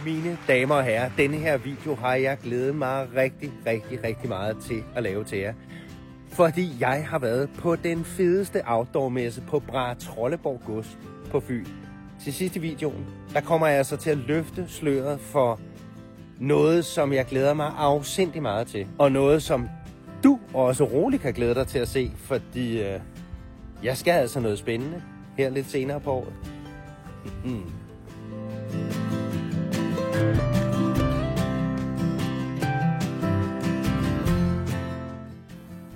Mine damer og herrer, denne her video har jeg glædet mig rigtig meget til at lave til jer. Fordi jeg har været på den fedeste outdoor-messe på Brahetrolleborg Gods på Fyn. Til sidst i videoen, der kommer jeg altså til at løfte sløret for noget, som jeg glæder mig afsindig meget til. Og noget, som du også roligt kan glæde dig til at se, fordi jeg skal altså noget spændende her lidt senere på året.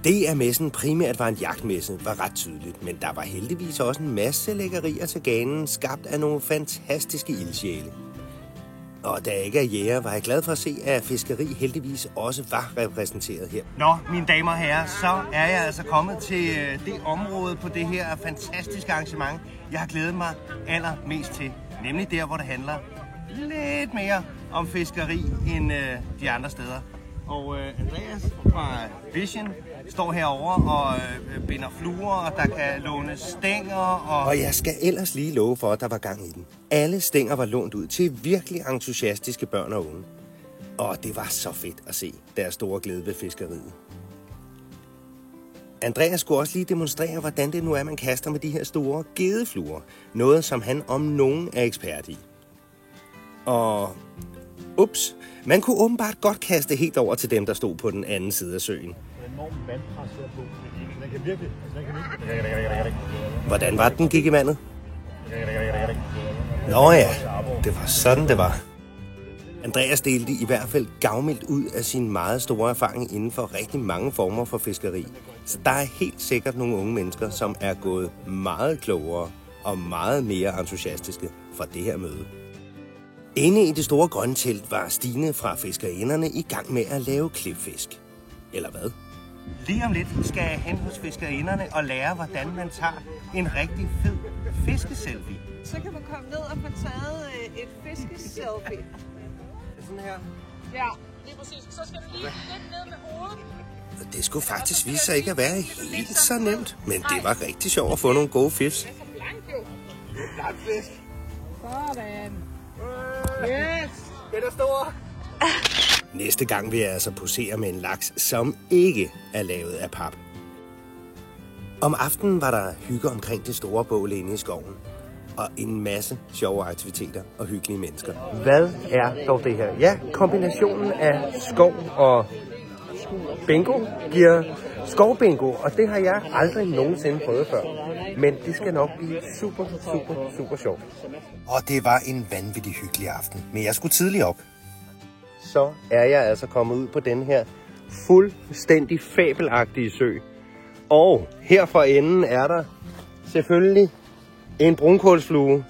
Det, at messen primært var en jagtmesse, var ret tydeligt, men der var heldigvis også en masse lækkerier til ganen, skabt af nogle fantastiske ildsjæle. Og da jeg ikke er jæger, var jeg glad for at se, at fiskeri heldigvis også var repræsenteret her. Nå, mine damer og herrer, så er jeg altså kommet til det område på det her fantastiske arrangement, jeg har glædet mig allermest til. Nemlig der, hvor det handler lidt mere om fiskeri end de andre steder. Og Andreas fra Vision står herovre og binder fluer, og der kan lånes stænger. Og jeg skal ellers lige love for, at der var gang i den. Alle stænger var lånt ud til virkelig entusiastiske børn og unge. Og det var så fedt at se deres store glæde ved fiskeriet. Andreas skulle også lige demonstrere, hvordan det nu er, man kaster med de her store gedefluer. Noget, som han om nogen er ekspert i. Og ups, man kunne åbenbart godt kaste helt over til dem, der stod på den anden side af søen. Hvordan var den gik i vandet? Nå ja, det var sådan det var. Andreas delte i hvert fald gavmildt ud af sin meget store erfaring inden for rigtig mange former for fiskeri. Så der er helt sikkert nogle unge mennesker, som er gået meget klogere og meget mere entusiastiske for det her møde. Inde i det store grønne telt var Stine fra fiskerinderne i gang med at lave klipfisk. Eller hvad? Lige om lidt skal jeg hen hos fiskerinderne og lære, hvordan man tager en rigtig fed fiskeselfie. Så kan man komme ned og få taget et fiskeselfie. Sådan her? Ja, lige præcis. Så skal du lige lidt ned med hovedet. Det skulle faktisk vise sig ikke at være helt så nemt, men det var rigtig sjovt at få nogle gode fisk. Det er så blank jo. Blank fisk. Sådan. Yes! Den er stor. Næste gang vil jeg altså posere med en laks, som ikke er lavet af pap. Om aftenen var der hygge omkring det store bål inde i skoven. Og en masse sjove aktiviteter og hyggelige mennesker. Hvad er dog det her? Ja, kombinationen af skov og bingo giver skovbingo, og det har jeg aldrig nogensinde prøvet før. Men det skal nok blive super sjovt. Og det var en vanvittig hyggelig aften, men jeg skulle tidligt op. Så er jeg altså kommet ud på den her fuldstændig fabelagtige sø. Og her for enden er der selvfølgelig en brunkålsflue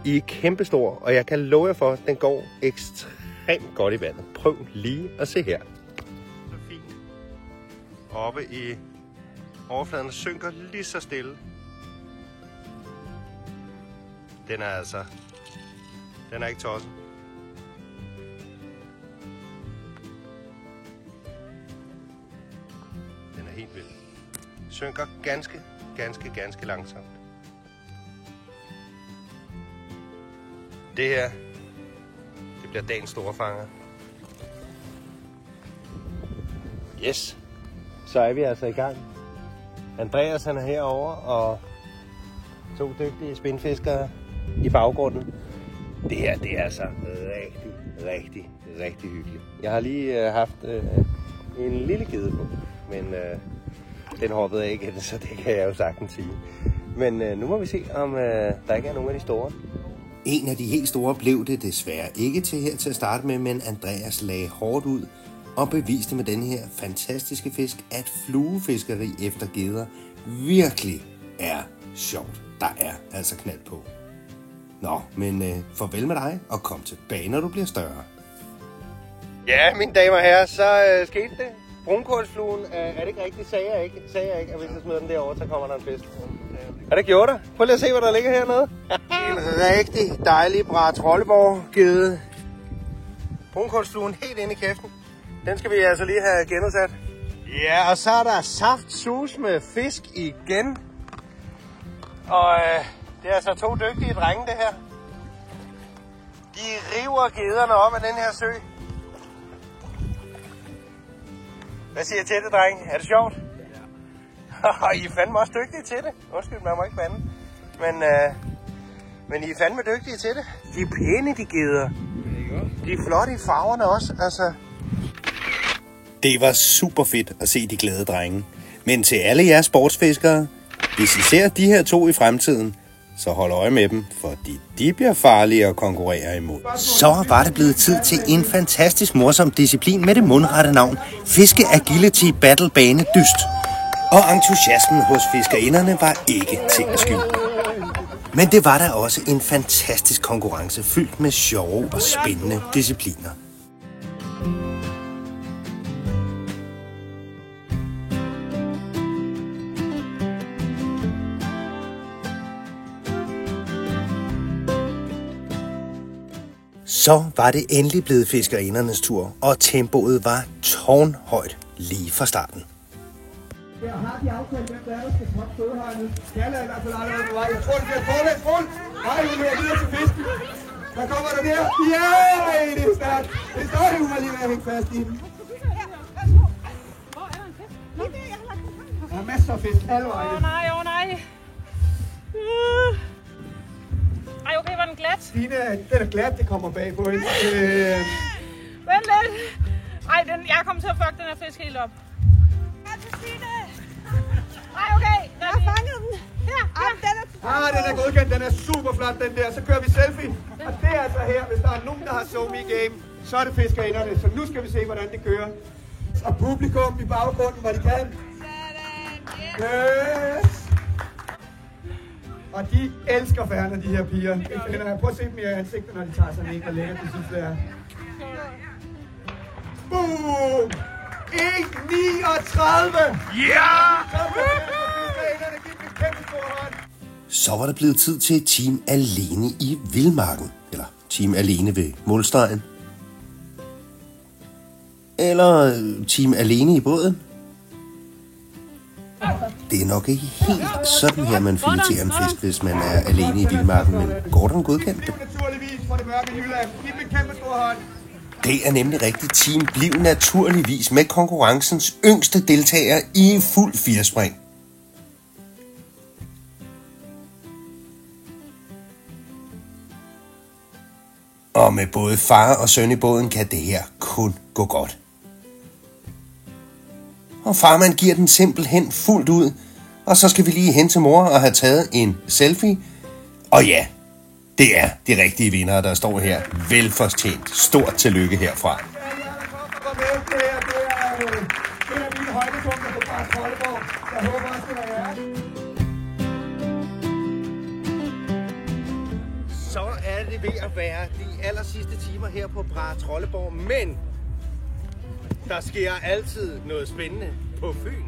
i kæmpestor, og jeg kan love jer for, at den går ekstremt godt i vandet. Prøv lige at se her. Så fint. Oppe i overfladen synker lige så stille. Den er ikke tosset. Den er helt vild. Synker ganske langsomt. Det her, det bliver dagens store fanger. Yes, så er vi altså i gang. Andreas han er herovre, og 2 dygtige spindfiskere i baggrunden. Det her, det er altså rigtig hyggeligt. Jeg har lige haft en lille gede på, men den hoppede jeg ikke, så det kan jeg jo sagtens sige. Men nu må vi se, om der ikke er nogen af de store. En af de helt store blev det desværre ikke til her til at starte med, men Andreas lagde hårdt ud og beviste med denne her fantastiske fisk, at fluefiskeri efter geder virkelig er sjovt. Der er altså knald på. Nå, men farvel med dig, og kom tilbage, når du bliver større. Ja, mine damer og herrer, så skete det. Brunkålsfluen, er det ikke rigtigt? Sagde jeg ikke, at hvis jeg smider den derovre, så kommer der en fisk. Er det gjort der? Prøv lige at se, hvad der ligger hernede. En rigtig dejlig Brahetrolleborg gede. Brunkålsfluen helt inde i kæften. Den skal vi altså lige have genudsat. Ja, og så er der saftsus med fisk igen. Og det er altså 2 dygtige drenge, det her. De river gederne op af den her sø. Hvad siger I til det, drenge? Er det sjovt? Ja. I er fandme også dygtige til det. Undskyld, man må ikke bande. Men I er fandme dygtige til det. De er pæne, de geder. De er flotte i farverne også, altså. Det var super fedt at se de glade drenge. Men til alle jer sportsfiskere, hvis I ser de her to i fremtiden, så hold øje med dem, fordi de bliver farlige at konkurrere imod. Så var det blevet tid til en fantastisk morsom disciplin med det mundrette navn Fiske Agility Battle Bane Dyst. Og entusiasmen hos fiskerinderne var ikke til at skjule. Men det var da også en fantastisk konkurrence fyldt med sjove og spændende discipliner. Så var det endelig blevet fiskerindernes tur, og tempoet var tårnhøjt lige fra starten. Her har de aftalt, hvem der skal toppe stødhegnet. Kalle er i hvert fald allerede på vej. Jeg tror, det bliver forlæst rundt. Nej, vi løber videre til fisken. Der kommer der der. Ja, det er stærkt. Det er større, hun var lige ved at hænge fast i den. Der er masser af fisk alle vejen. Åh nej. Ej, okay, var den glat? Stine, den er glat, det kommer bag på hende. Vent lidt. Ej, jeg kommer til at fuck den her fisk helt op. Ej, okay. Jeg har fanget den. Her. Den er godkendt. Den er super flot, den der. Så kører vi selfie. Og det er altså her, hvis der er nogen, der har SoMe game, så er det fiskerinderne. Så nu skal vi se, hvordan det kører. Og publikum i baggrunden, hvor de kan. Yes. Og de elsker færne, de her piger. Prøv at se dem i ansigtet, når de tager sådan en, der lægger til synes, det er. Boom! 1,39! Ja! Så var det blevet tid til Team Alene i Vildmarken. Eller Team Alene ved målstregen. Eller Team Alene i båden. Det er nok ikke helt sådan her, man fileterer en fisk, hvis man er alene i vildmarken, men går den godkendt det? Det er nemlig rigtigt. Team Bliv naturligvis med konkurrencens yngste deltager i fuld firespring. Og med både far og søn i båden kan det her kun gå godt. Og farmand giver den simpelthen fuldt ud. Og så skal vi lige hen til mor og have taget en selfie. Og ja, det er de rigtige vindere, der står her. Velfortjent. Stort tillykke herfra. Så er det ved at være de aller sidste timer her på Brahetrolleborg, men der sker altid noget spændende på Fyn.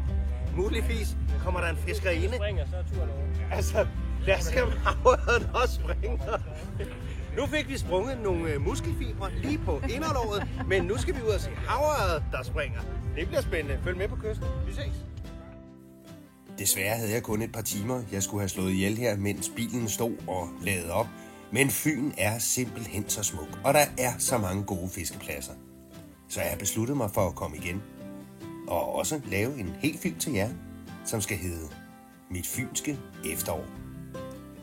Muligvis kommer der en fiskerinde. Altså, der skal havøren også springe. Nu fik vi sprunget nogle muskelfibre lige på inderlåret, men nu skal vi ud og se havøret, der springer. Det bliver spændende. Følg med på kysten. Vi ses. Desværre havde jeg kun et par timer. Jeg skulle have slået ihjel her, mens bilen stod og ladede op. Men Fyn er simpelthen så smuk, og der er så mange gode fiskepladser. Så jeg har besluttet mig for at komme igen. Og også lave en hel film til jer, som skal hedde Mit Fynske Efterår.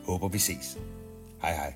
Håber vi ses. Hej hej.